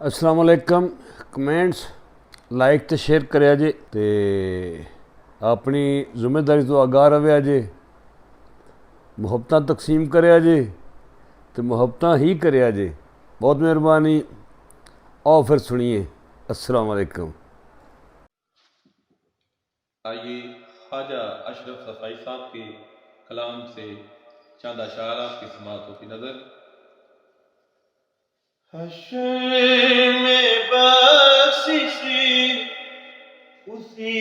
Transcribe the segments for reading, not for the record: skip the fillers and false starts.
अस्सलाम वालेकुम। Comments like तो शेयर करें जे ते अपनी जिम्मेदारी तो आगाह रहे जे, मुहब्बत तकसीम करे जे तो मुहब्बत ही करे जे। बहुत मेहरबानी। आओ फिर सुनिए। अस्सलाम वालेकुम। आइए ख्वाजा अशरफ सफाई साहब के कलाम से चंद अशार आपकी समाअतों की नजर। हश्र में बख्शिश उसी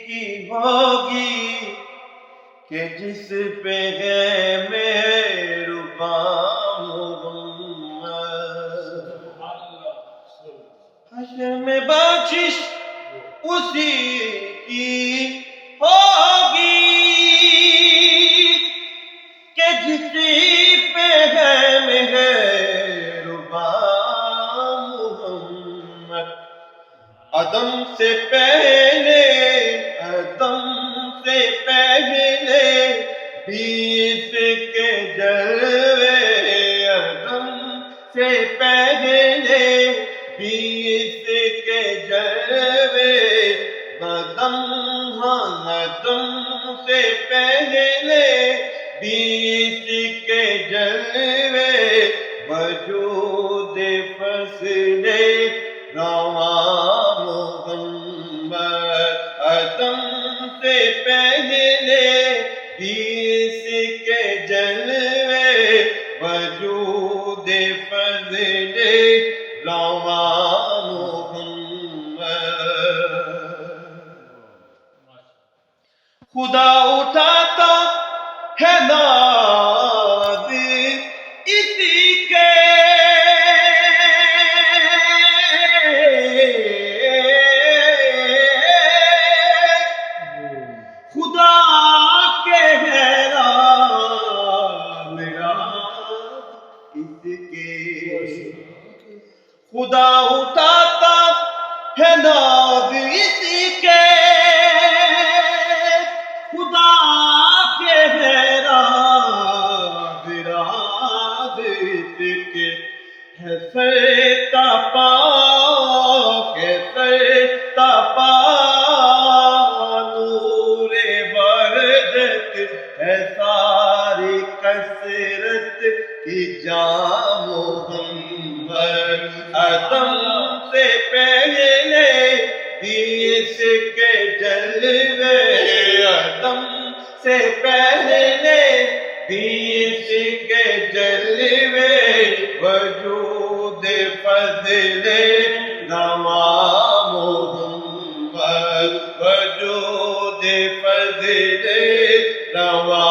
की होगी कि जिस पे है मेहरबान मोहम्मद। हश्र में बख्शिश उसी की होगी कि जिस पे है मेहरबान मोहम्मद। अदम से पहले बीस के जलवे, अदम से पहले बीस के जलवे, अदम से पहले बीस के जलवे, वजूद फसले रवा मोहम्मद। अदम से पहले बीस के जलवे, वजूद फसले रवा मोहम्मद। खुदा उठाता है नाज़ इसी के, खुदा के है मेरा इसके। खुदा उठाता है नाज़ इसी के, खुदा के है विराद इसके। है सरता पा नूरे बरदत है सारी कसरत की जाम मोहम्मद। अदम से पहले बीस के जलवे, अदम से पहले बीस के जलवे, वजूद फज़ले रवा मोहम्मद, वजूद फज़ले रवा